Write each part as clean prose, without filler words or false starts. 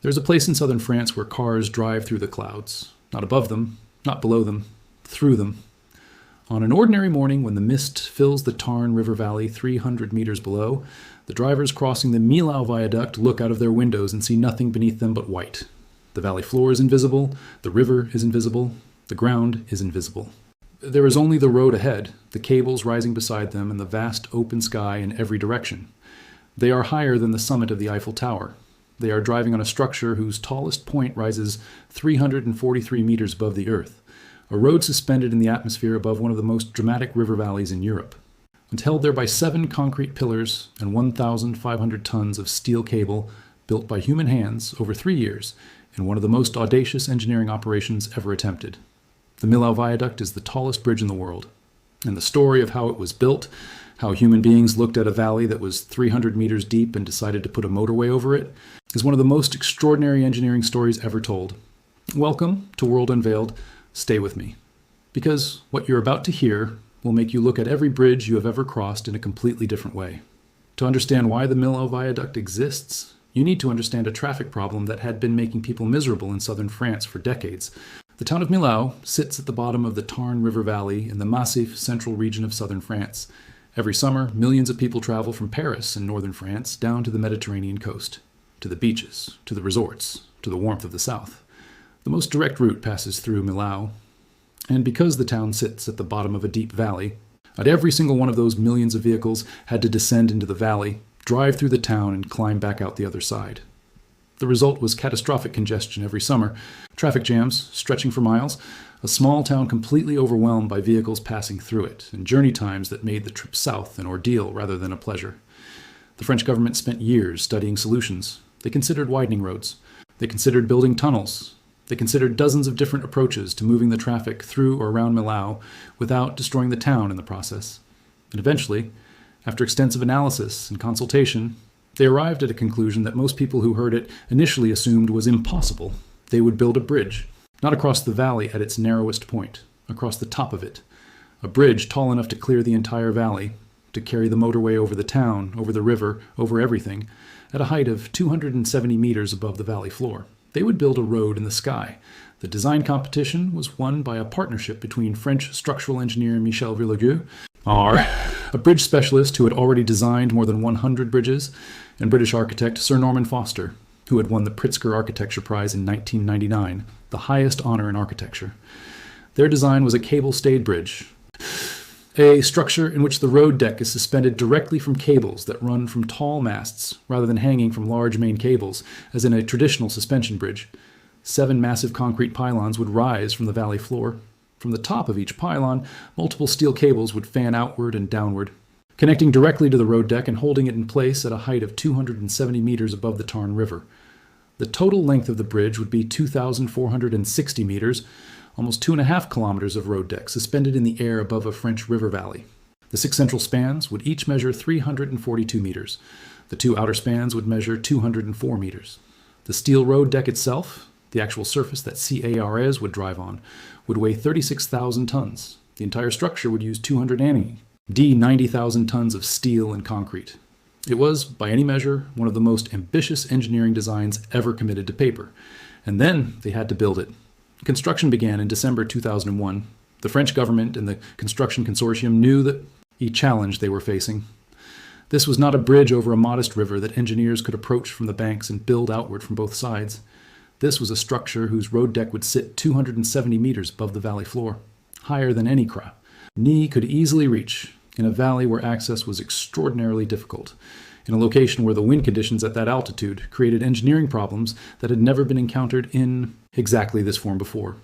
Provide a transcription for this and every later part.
There's a place in southern France where cars drive through the clouds. Not above them, not below them, through them. On an ordinary morning when the mist fills the Tarn River Valley 300 meters below, the drivers crossing the Millau Viaduct look out of their windows and see nothing beneath them but white. The valley floor is invisible, the river is invisible, the ground is invisible. There is only the road ahead, the cables rising beside them, and the vast open sky in every direction. They are higher than the summit of the Eiffel Tower. They are driving on a structure whose tallest point rises 343 meters above the earth, a road suspended in the atmosphere above one of the most dramatic river valleys in Europe. It's held there by 7 concrete pillars and 1,500 tons of steel cable built by human hands over 3 years in one of the most audacious engineering operations ever attempted. The Millau Viaduct is the tallest bridge in the world, and the story of how it was built, how human beings looked at a valley that was 300 meters deep and decided to put a motorway over it, is one of the most extraordinary engineering stories ever told. Welcome to World Unveiled. Stay with me, because what you're about to hear will make you look at every bridge you have ever crossed in a completely different way. To understand why the Millau Viaduct exists, you need to understand a traffic problem that had been making people miserable in southern France for decades. The town of Millau sits at the bottom of the Tarn River Valley in the Massif central region of southern France. Every summer, millions of people travel from Paris in northern France down to the Mediterranean coast, to the beaches, to the resorts, to the warmth of the south. The most direct route passes through Millau, and because the town sits at the bottom of a deep valley, not every single one of those millions of vehicles had to descend into the valley, drive through the town, and climb back out the other side. The result was catastrophic congestion every summer, traffic jams stretching for miles, a small town completely overwhelmed by vehicles passing through it, and journey times that made the trip south an ordeal rather than a pleasure. The French government spent years studying solutions. They considered widening roads. They considered building tunnels. They considered dozens of different approaches to moving the traffic through or around Millau without destroying the town in the process. And eventually, after extensive analysis and consultation, they arrived at a conclusion that most people who heard it initially assumed was impossible. They would build a bridge, not across the valley at its narrowest point, across the top of it. A bridge tall enough to clear the entire valley, to carry the motorway over the town, over the river, over everything, at a height of 270 meters above the valley floor. They would build a road in the sky. The design competition was won by a partnership between French structural engineer Michel Villedieu, a bridge specialist who had already designed more than 100 bridges, and British architect Sir Norman Foster, who had won the Pritzker Architecture Prize in 1999, the highest honor in architecture. Their design was a cable-stayed bridge, a structure in which the road deck is suspended directly from cables that run from tall masts rather than hanging from large main cables, as in a traditional suspension bridge. 7 massive concrete pylons would rise from the valley floor. From the top of each pylon, multiple steel cables would fan outward and downward, connecting directly to the road deck and holding it in place at a height of 270 meters above the Tarn River. The total length of the bridge would be 2,460 meters, almost 2.5 kilometers of road deck suspended in the air above a French river valley. The 6 central spans would each measure 342 meters. The 2 outer spans would measure 204 meters. The steel road deck itself, the actual surface that CARs would drive on, would weigh 36,000 tons. The entire structure would use 90,000 tons of steel and concrete. It was, by any measure, one of the most ambitious engineering designs ever committed to paper. And then they had to build it. Construction began in December 2001. The French government and the construction consortium knew the challenge they were facing. This was not a bridge over a modest river that engineers could approach from the banks and build outward from both sides. This was a structure whose road deck would sit 270 meters above the valley floor, higher than any knee could easily reach, in a valley where access was extraordinarily difficult, in a location where the wind conditions at that altitude created engineering problems that had never been encountered in exactly this form before.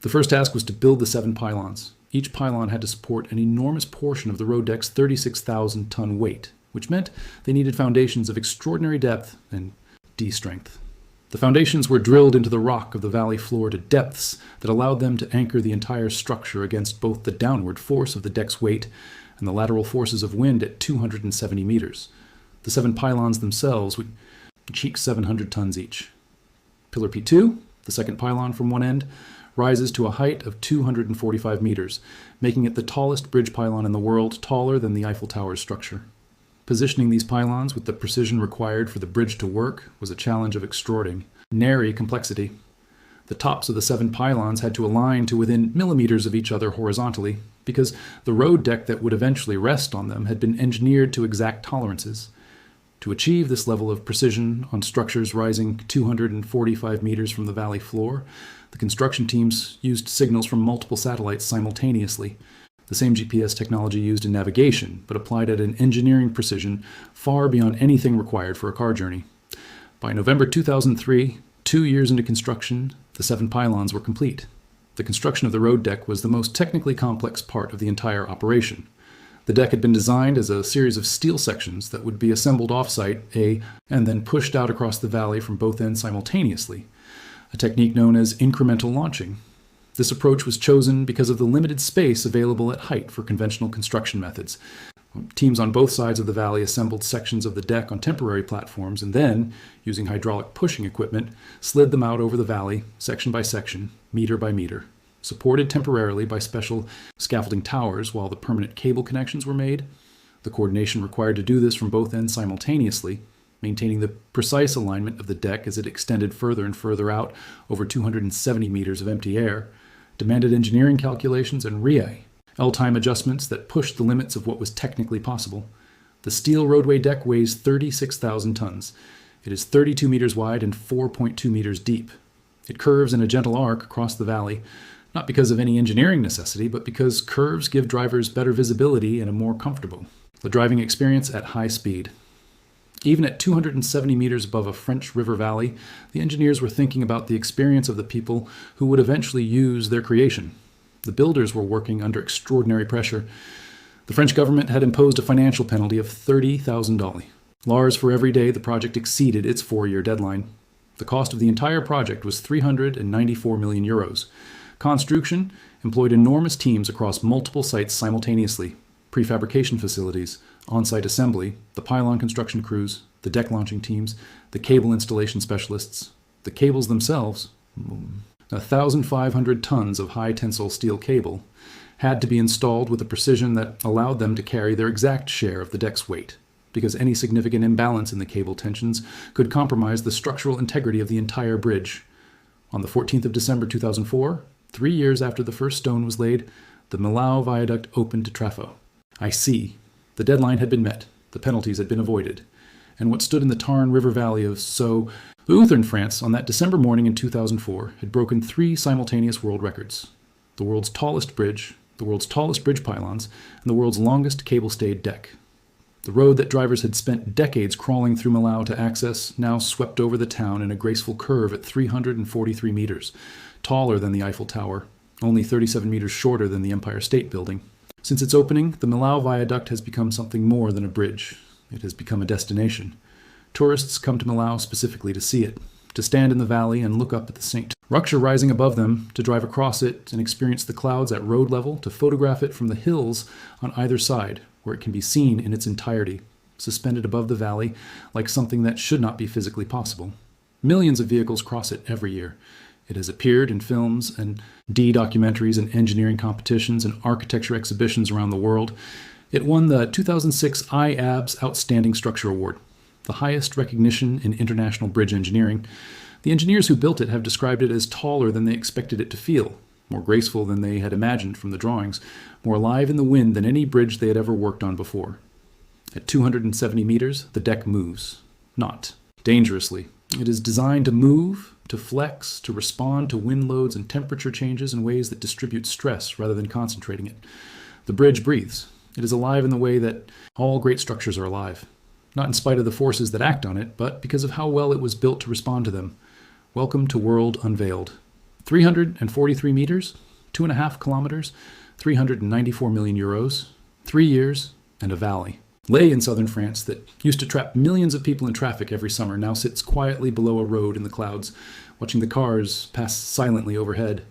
The first task was to build the 7 pylons. Each pylon had to support an enormous portion of the road deck's 36,000-ton weight, which meant they needed foundations of extraordinary depth and D-strength. The foundations were drilled into the rock of the valley floor to depths that allowed them to anchor the entire structure against both the downward force of the deck's weight and the lateral forces of wind at 270 meters. The 7 pylons themselves would cheek 700 tons each. Pillar P2, the second pylon from one end, rises to a height of 245 meters, making it the tallest bridge pylon in the world, taller than the Eiffel Tower's structure. Positioning these pylons with the precision required for the bridge to work was a challenge of extraordinary. nary complexity. The tops of the 7 pylons had to align to within millimeters of each other horizontally, because the road deck that would eventually rest on them had been engineered to exact tolerances. To achieve this level of precision on structures rising 245 meters from the valley floor, the construction teams used signals from multiple satellites simultaneously, the same GPS technology used in navigation, but applied at an engineering precision far beyond anything required for a car journey. By November 2003, 2 years into construction, the 7 pylons were complete. The construction of the road deck was the most technically complex part of the entire operation. The deck had been designed as a series of steel sections that would be assembled off-site, and then pushed out across the valley from both ends simultaneously, a technique known as incremental launching. This approach was chosen because of the limited space available at height for conventional construction methods. Teams on both sides of the valley assembled sections of the deck on temporary platforms and then, using hydraulic pushing equipment, slid them out over the valley, section by section, meter by meter, supported temporarily by special scaffolding towers while the permanent cable connections were made. The coordination required to do this from both ends simultaneously, maintaining the precise alignment of the deck as it extended further and further out over 270 meters of empty air, demanded engineering calculations and L-time adjustments that pushed the limits of what was technically possible. The steel roadway deck weighs 36,000 tons. It is 32 meters wide and 4.2 meters deep. It curves in a gentle arc across the valley, not because of any engineering necessity, but because curves give drivers better visibility and a more comfortable driving experience at high speed. Even at 270 meters above a French river valley, the engineers were thinking about the experience of the people who would eventually use their creation. The builders were working under extraordinary pressure. The French government had imposed a financial penalty of $30,000 for every day the project exceeded its 4-year deadline. The cost of the entire project was 394 million euros. Construction employed enormous teams across multiple sites simultaneously: prefabrication facilities, on-site assembly, the pylon construction crews, the deck launching teams, the cable installation specialists, the cables themselves. 1,500 tons of high-tensile steel cable had to be installed with a precision that allowed them to carry their exact share of the deck's weight, because any significant imbalance in the cable tensions could compromise the structural integrity of the entire bridge. On the 14th of December 2004, 3 years after the first stone was laid, the Millau Viaduct opened to traffic. I see. The deadline had been met, the penalties had been avoided, and what stood in the Tarn River Valley of Southern France on that December morning in 2004 had broken 3 simultaneous world records: the world's tallest bridge, the world's tallest bridge pylons, and the world's longest cable-stayed deck. The road that drivers had spent decades crawling through Millau to access now swept over the town in a graceful curve at 343 meters, taller than the Eiffel Tower, only 37 meters shorter than the Empire State Building. Since its opening, the Millau Viaduct has become something more than a bridge. It has become a destination. Tourists come to Millau specifically to see it, to stand in the valley and look up at the St. Rupture rising above them, to drive across it and experience the clouds at road level, to photograph it from the hills on either side, where it can be seen in its entirety, suspended above the valley like something that should not be physically possible. Millions of vehicles cross it every year. It has appeared in films and documentaries and engineering competitions and architecture exhibitions around the world. It won the 2006 IABS Outstanding Structure Award, the highest recognition in international bridge engineering. The engineers who built it have described it as taller than they expected it to feel, more graceful than they had imagined from the drawings, more alive in the wind than any bridge they had ever worked on before. At 270 meters, the deck moves. Not dangerously. It is designed to move, to flex, to respond to wind loads and temperature changes in ways that distribute stress rather than concentrating it. The bridge breathes. It is alive in the way that all great structures are alive. Not in spite of the forces that act on it, but because of how well it was built to respond to them. Welcome to World Unveiled. 343 meters, 2.5 kilometers, 394 million euros, 3 years, and a valley. Lay in southern France that used to trap millions of people in traffic every summer now sits quietly below a road in the clouds, watching the cars pass silently overhead.